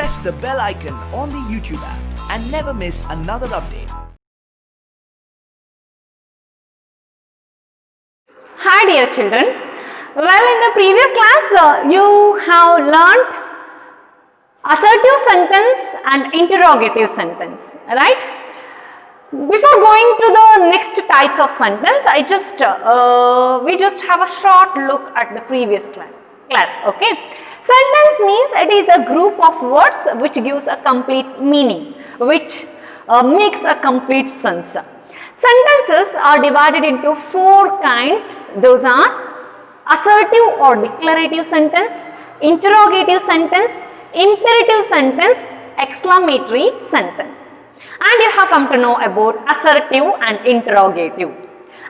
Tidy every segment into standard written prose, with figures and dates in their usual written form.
press the bell icon on the YouTube app and never miss another update. Hi dear children. Well, in the previous class you have learnt assertive sentence and interrogative sentence, right? Before going to the next types of sentence, we just have a short look at the previous class. Okay, sentence means it is a group of words which gives a complete meaning, which makes a complete sense. Sentences are divided into four kinds. Those are assertive or declarative sentence, interrogative sentence, imperative sentence, exclamatory sentence. And you have come to know about assertive and interrogative.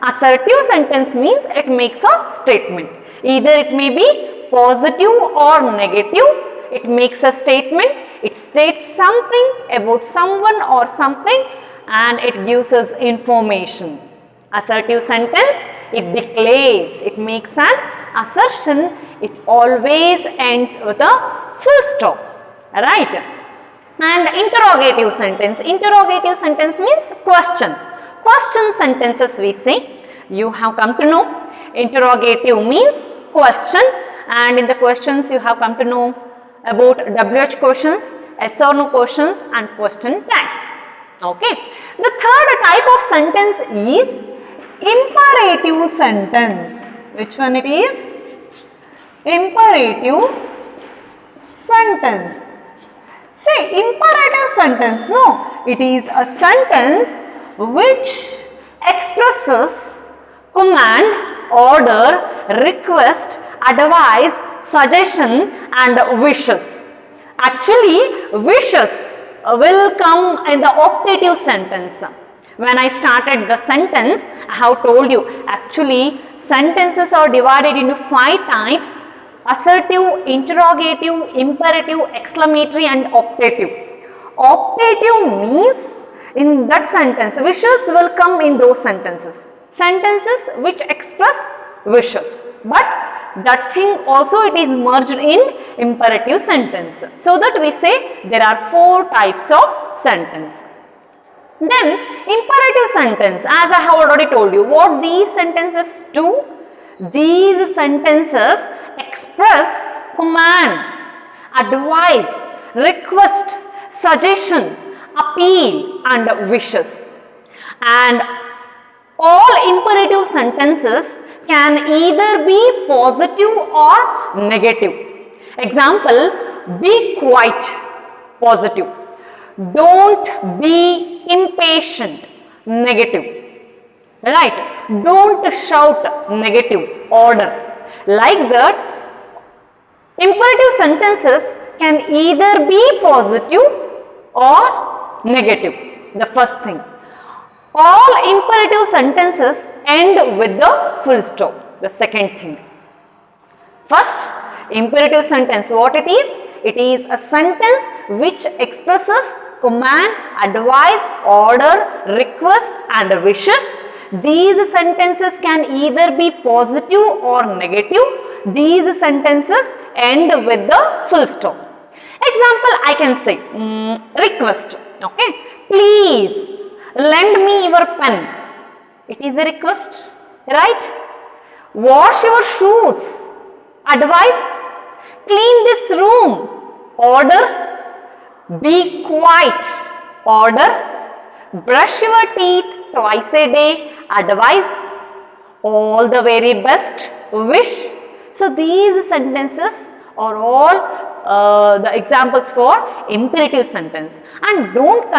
Assertive sentence means it makes a statement. Either it may be positive or negative. It makes a statement. It states something about someone or something and it gives us information. Assertive sentence, it declares, it makes an assertion. It always ends with a full stop, right? And interrogative sentence means question. Question sentences we say. You have come to know interrogative means question, and in the questions you have come to know about WH questions, yes or no questions and question tags. Okay. The third type of sentence is imperative sentence. Which one it is? Imperative sentence. Say imperative sentence, no, it is a sentence which expresses command, order, request, advice, suggestion and wishes. Actually, wishes will come in the optative sentence. When I started the sentence, I have told you, actually sentences are divided into 5 types: assertive, interrogative, imperative, exclamatory and optative. Optative means in that sentence, wishes will come in those sentences. Sentences which express wishes. But that thing also it is merged in imperative sentence. So that we say there are 4 types of sentence. Then imperative sentence, as I have already told you, what these sentences do? These sentences express command, advice, request, suggestion, appeal and wishes. And all imperative sentences can either be positive or negative. Example, be quiet, positive. Don't be impatient, negative. Right? Don't shout, negative, order. Like that, imperative sentences can either be positive or negative. The first thing. All imperative sentences end with the full stop. The second thing. First, imperative sentence, what it is? It is a sentence which expresses command, advice, order, request and wishes. These sentences can either be positive or negative. These sentences end with the full stop. Example, I can say request. Okay, please lend me your pen. It is a request, right? Wash your shoes. Advice, clean this room. Order, be quiet. Order, brush your teeth twice a day. Advice, all the very best. Wish. So these sentences are all the examples for imperative sentence. And don't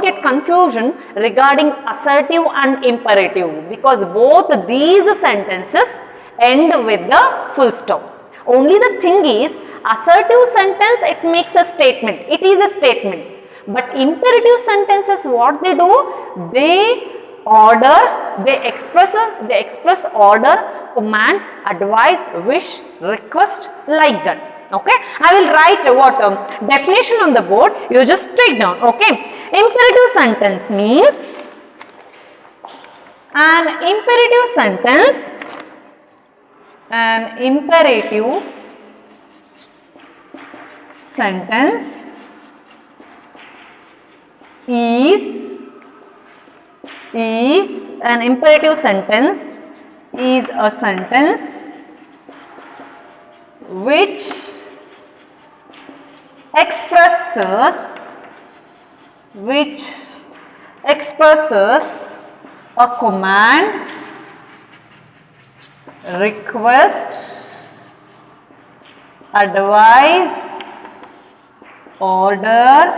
get confusion regarding assertive and imperative, because both these sentences end with the full stop. Only the thing is, assertive sentence, it makes a statement. It is a statement. But imperative sentences, what they do? They order, they express order, command, advice, wish, request, like that. Okay, I will write what definition on the board. You just take down. Okay, imperative sentence means an imperative sentence. An imperative sentence is an imperative sentence is a sentence which expresses a command, request, advice, order,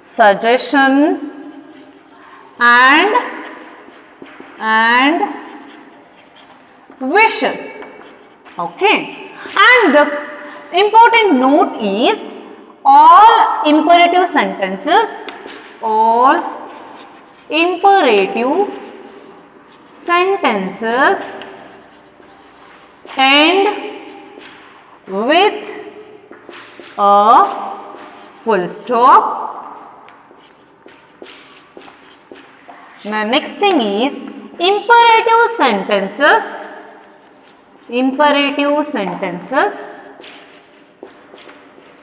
suggestion and wishes. Okay, and the important note is all imperative sentences end with a full stop. Now next thing is imperative sentences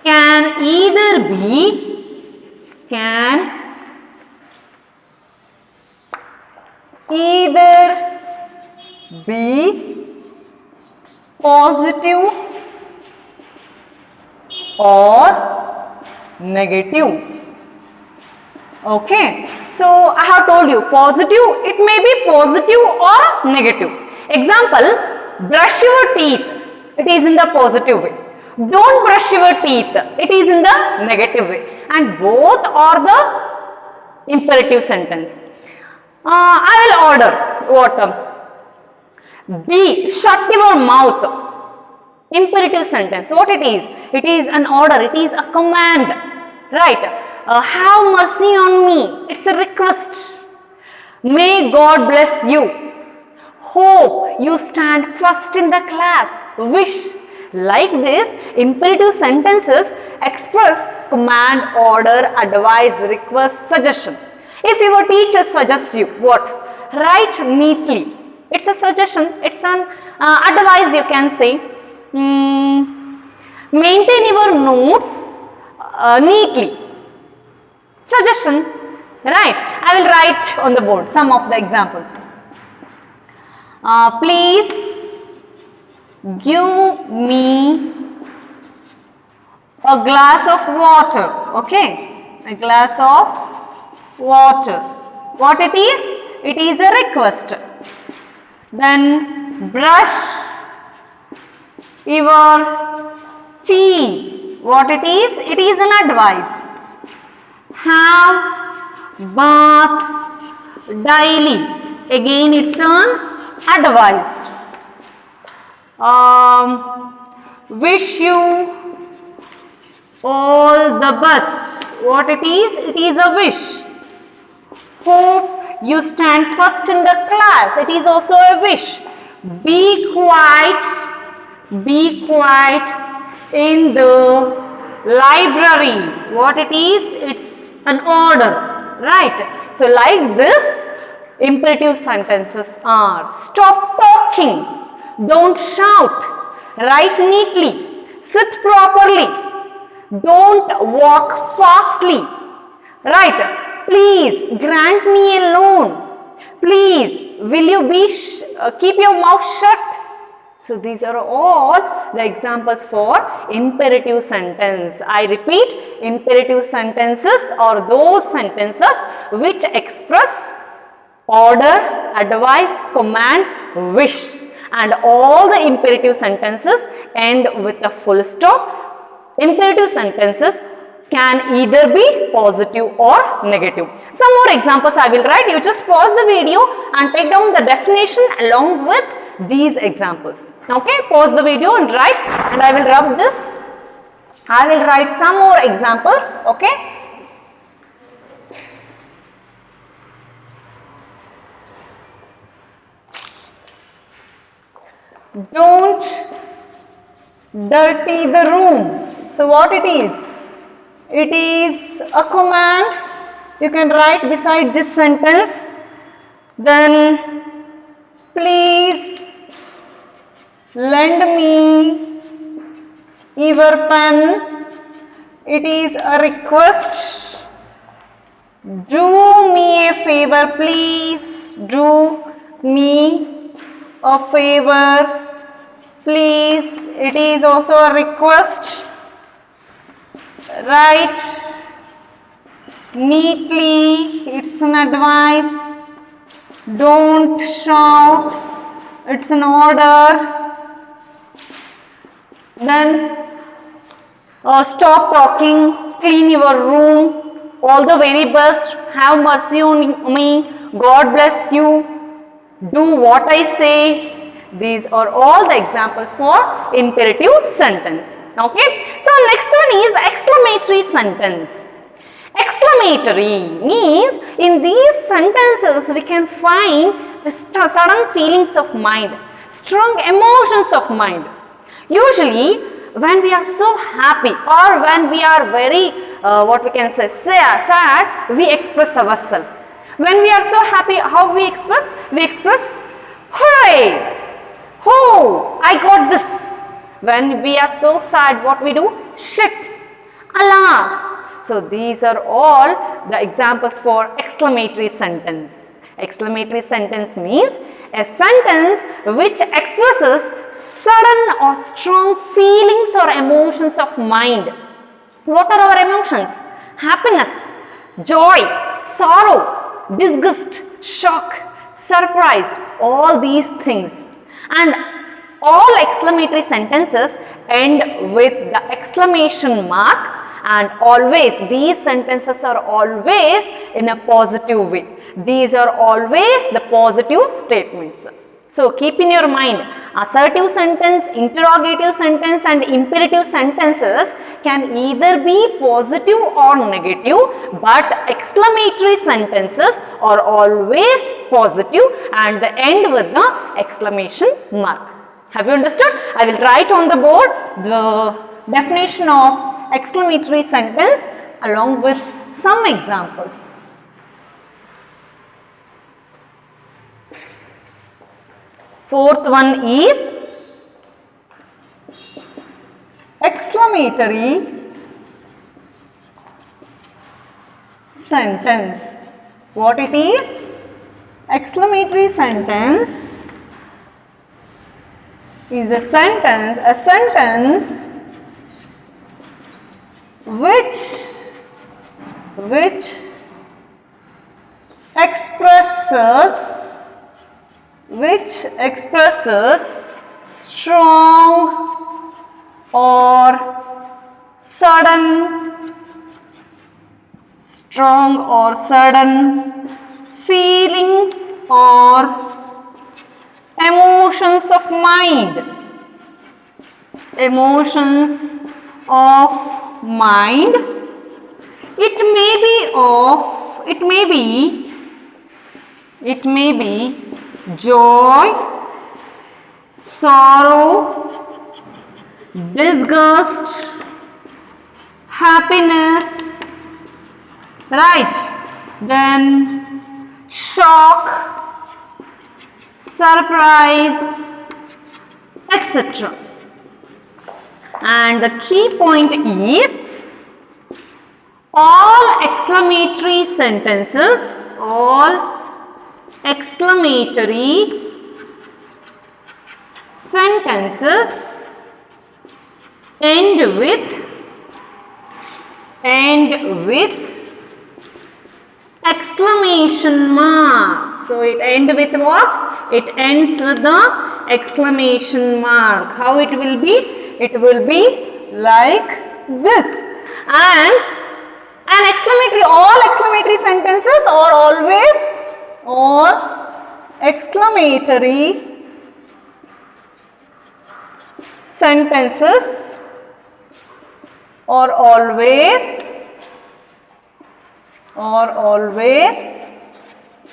can either be positive or negative. Okay, so I have told you positive, it may be positive or negative. Example, brush your teeth, it is in the positive way. Don't brush your teeth, it is in the negative way, and both are the imperative sentence. I will order water. B, shut your mouth. Imperative sentence. What it is? It is an order, it is a command, right? Have mercy on me. It's a request. May God bless you. Hope you stand first in the class. Wish. Like this, imperative sentences express command, order, advice, request, suggestion. If your teacher suggests you what? Write neatly. It's a suggestion, it's an advice you can say. Maintain your notes neatly. Suggestion, right? I will write on the board some of the examples. Please give me a glass of water. Okay, a glass of water. What it is? It is a request. Then brush your teeth. What it is? It is an advice. Have bath daily. Again, it's an advice. Wish you all the best. What it is? It is a wish. Hope you stand first in the class. It is also a wish. Be quiet in the library. What it is? It's an order, right? So like this, imperative sentences are: stop talking, don't shout, write neatly, sit properly, don't walk fastly, right? Please grant me a loan. Please, will you keep your mouth shut? So these are all the examples for imperative sentence. I repeat, imperative sentences are those sentences which express order, advice, command, wish, and all the imperative sentences end with a full stop. Imperative sentences can either be positive or negative. Some more examples I will write. You just pause the video and take down the definition along with these examples. Okay, pause the video and write, and I will rub this. I will write some more examples. Okay. Don't dirty the room. So what it is? It is a command. You can write beside this sentence. Then please lend me your pen. It is a request. Do me a favor, please. Do me a favor, please. It is also a request. Write neatly. It's an advice. Don't shout. It's an order. Then stop talking. Clean your room. All the very best. Have mercy on me. God bless you. Do what I say. These are all the examples for imperative sentence. Okay. So next one is exclamatory sentence. Exclamatory means in these sentences we can find the sudden feelings of mind, strong emotions of mind. Usually when we are so happy or when we are very what we can say sad, we express ourselves. When we are so happy, how we express? We express hooray! Oh, I got this. When we are so sad, what we do? Shit! Alas! So these are all the examples for exclamatory sentence. Exclamatory sentence means a sentence which expresses sudden or strong feelings or emotions of mind. What are our emotions? Happiness, joy, sorrow, disgust, shock, surprise, all these things. And all exclamatory sentences end with the exclamation mark, and always these sentences are always in a positive way. These are always the positive statements. So keep in your mind, assertive sentence, interrogative sentence and imperative sentences can either be positive or negative, but exclamatory sentences are always positive and they end with the exclamation mark. Have you understood? I will write on the board the definition of exclamatory sentence along with some examples. Fourth one is exclamatory sentence. What it is? Exclamatory sentence is a sentence which expresses strong or sudden feelings or emotions of mind. Emotions of mind. It may be joy, sorrow, disgust, happiness, right? Then shock, surprise, etc. And the key point is all exclamatory sentences end with exclamation mark. So it ends with what? It ends with the exclamation mark. How it will be? It will be like this. And all exclamatory sentences are always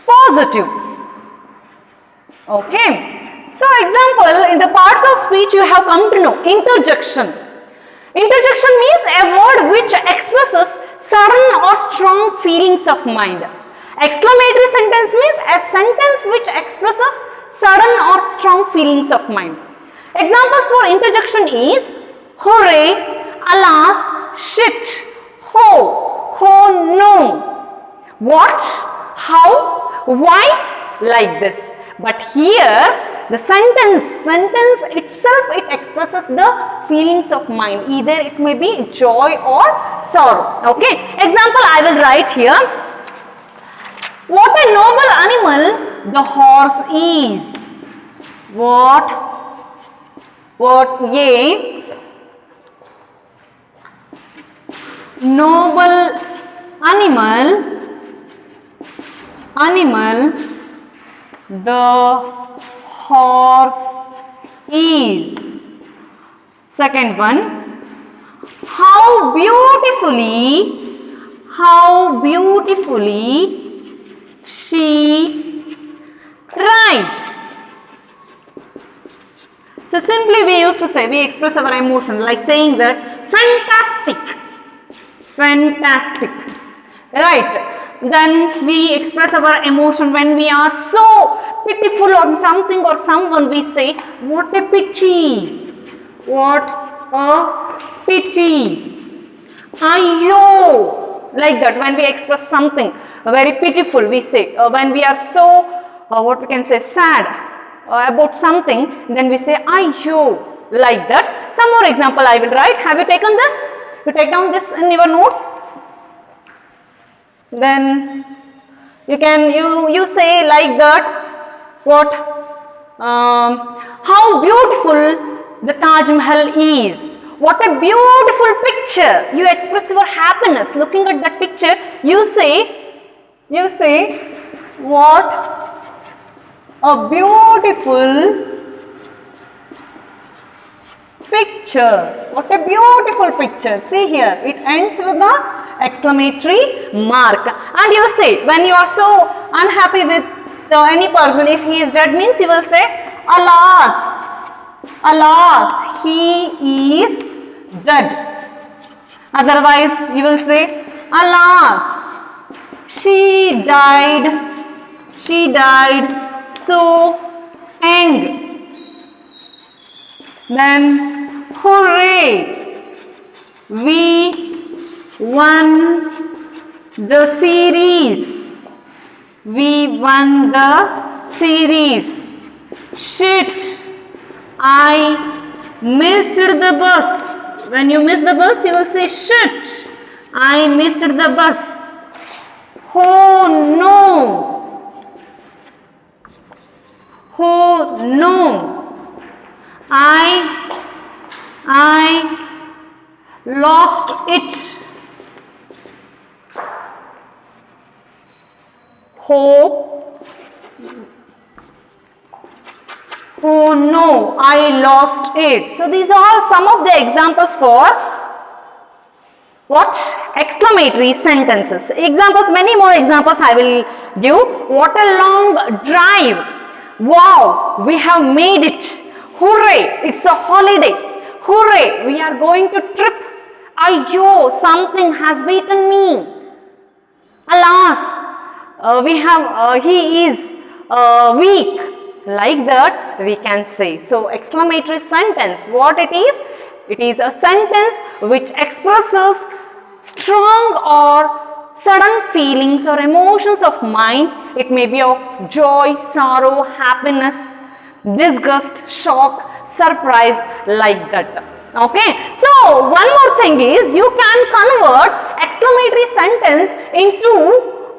positive. Okay. So example, in the parts of speech you have come to know interjection. Interjection means a word which expresses sudden or strong feelings of mind. Exclamatory sentence means a sentence which expresses sudden or strong feelings of mind. Examples for interjection is hooray, alas, shit, ho, no. What, how, why, like this. But here the sentence itself, it expresses the feelings of mind. Either it may be joy or sorrow. Okay. Example I will write here. What a noble animal the horse is. What a noble animal the horse is. Second one, how beautifully she rides. So simply we used to say, we express our emotion like saying that fantastic, right? Then we express our emotion when we are so pitiful on something or someone. We say, what a pity, what a pity, ayyo, like that. When we express something very pitiful, we say, when we are so what we can say, sad about something, then we say ayyo, like that. Some more example I will write. Have you taken this? You take down this in your notes. Then you can you say like that, what how beautiful the Taj Mahal is. What a beautiful picture. You express your happiness looking at that picture. You say what a beautiful picture. What a beautiful picture. See here, it ends with the exclamatory mark. And you say, when you are so unhappy with any person, if he is dead, means you will say, alas, he is dead. Otherwise, you will say, alas, she died so young. Then, hooray, we won the series. Shit, I missed the bus. When you miss the bus, you will say shit, I missed the bus. Oh no, I lost it. Oh no, I lost it. So these are some of the examples for what? Exclamatory sentences. Examples, many more examples I will give. What a long drive. Wow, we have made it. Hooray, it's a holiday. Hooray, we are going to trip. Ayyo, something has beaten me. Alas, he is weak. Like that we can say. So exclamatory sentence, what it is? It is a sentence which expresses strong or sudden feelings or emotions of mind. It may be of joy, sorrow, happiness, disgust, shock, surprise, like that. Okay. So one more thing is, you can convert exclamatory sentence into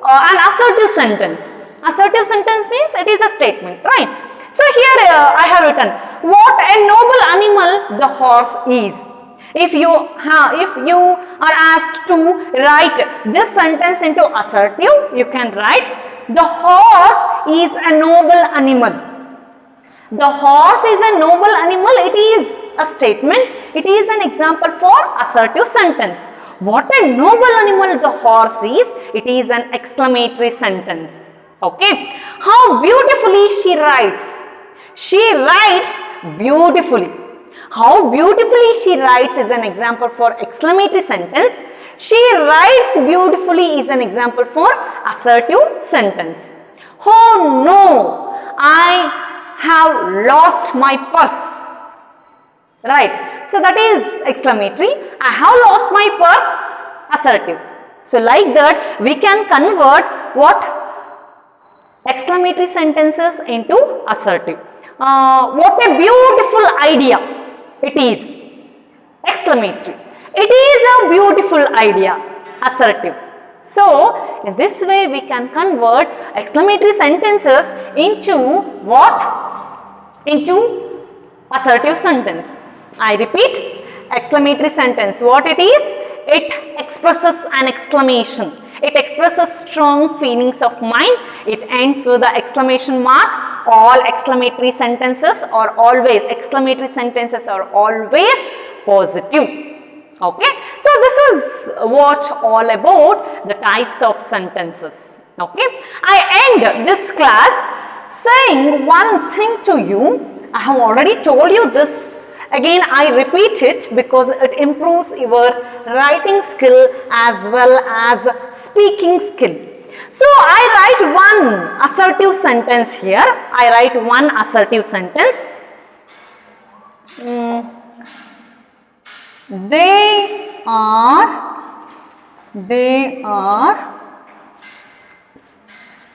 an assertive sentence. Assertive sentence means it is a statement, right? So here I have written, what a noble animal the horse is. If you are asked to write this sentence into assertive, you can write, the horse is a noble animal. The horse is a noble animal. It is a statement. It is an example for assertive sentence. What a noble animal the horse is. It is an exclamatory sentence. Okay. How beautifully she rides. She rides beautifully. How beautifully she rides is an example for exclamatory sentence. She rides beautifully is an example for assertive sentence. Oh no, I have lost my purse. Right. So that is exclamatory. I have lost my purse. Assertive. So like that we can convert what? Exclamatory sentences into assertive. What a beautiful idea it is. Exclamatory. It is a beautiful idea. Assertive. So in this way we can convert exclamatory sentences into what? Into assertive sentence. I repeat, exclamatory sentence, what it is? It expresses an exclamation. It expresses strong feelings of mind. It ends with the exclamation mark. All exclamatory sentences are always positive. Okay, so this is what all about the types of sentences. Okay, I end this class saying one thing to you. I have already told you this. Again, I repeat it because it improves your writing skill as well as speaking skill. So, I write one assertive sentence here. I write one assertive sentence. They are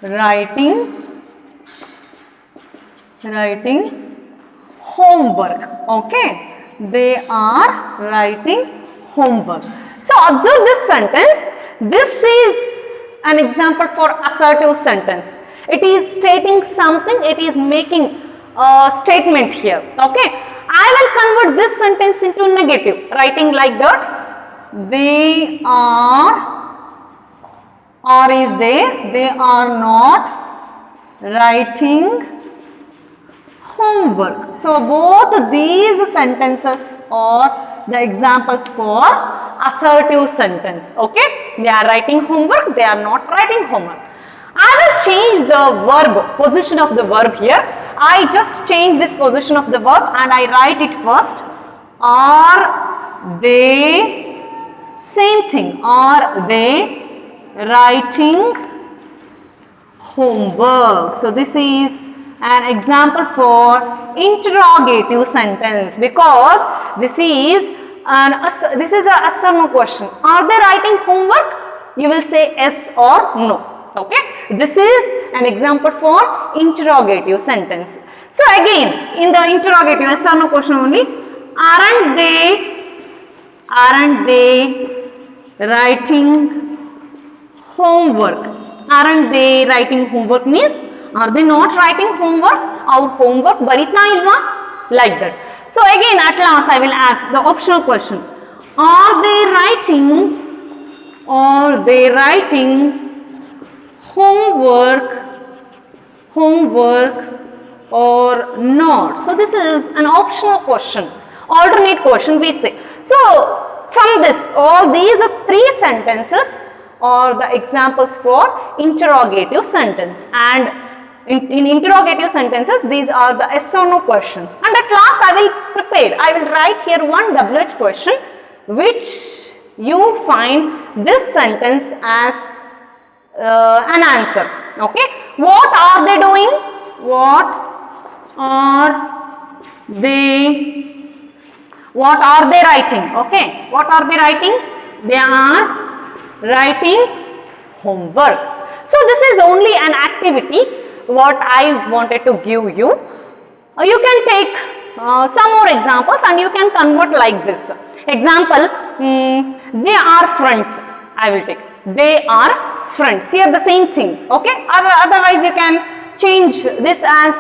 writing homework. Okay, they are writing homework. So observe this sentence. This is an example for assertive sentence. It is stating something. It is making a statement here. Okay, I will convert this sentence into negative, writing like that. They are, or is there, they are not writing homework. So both these sentences are the examples for assertive sentence. Okay, they are writing homework, they are not writing homework. I will change the verb, position of the verb here. I just change this position of the verb and I write it first. Are they, same thing, are they writing homework? So this is an example for interrogative sentence because this is a yes or no question. Are they writing homework? You will say yes or no. Okay, this is an example for interrogative sentence. So again, in the interrogative yes or no question only, aren't they writing homework? Aren't they writing homework means, are they not writing homework? Our homework barita ilva? Like that. So again, at last I will ask the optional question. Are they writing homework or not? So this is an optional question, alternate question we say. So from this, all these three sentences are the examples for interrogative sentence, and in interrogative sentences these are the yes or no questions. And at last I will write here one WH question which you find this sentence as an answer. Okay, what are they doing? What are they writing? Okay, what are they writing? They are writing homework. So this is only an activity what I wanted to give you. You can take some more examples and you can convert like this. Example, they are friends. I will take. They are friends. Here the same thing. Okay. Otherwise you can change this as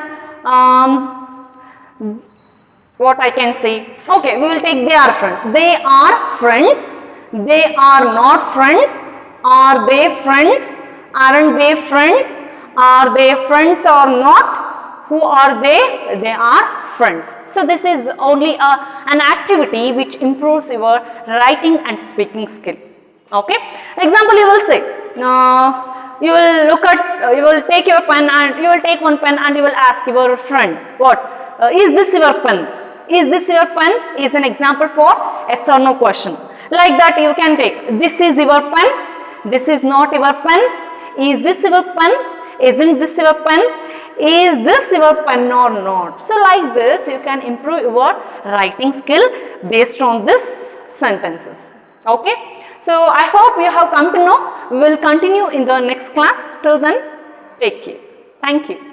what I can say. Okay, we will take they are friends. They are friends. They are not friends. Are they friends? Aren't they friends? Are they friends or not? Who are they? They are friends. So this is only an activity which improves your writing and speaking skill. Okay. Example, you will say, you will take your pen and you will take one pen and you will ask your friend, what? Is this your pen? Is this your pen? Is an example for yes or no question. Like that you can take, this is your pen. This is not your pen. Is this your pen? Isn't this your pen? Is this your pen or not? So like this you can improve your writing skill based on this sentences. Okay. So I hope you have come to know. We will continue in the next class. Till then, take care. Thank you.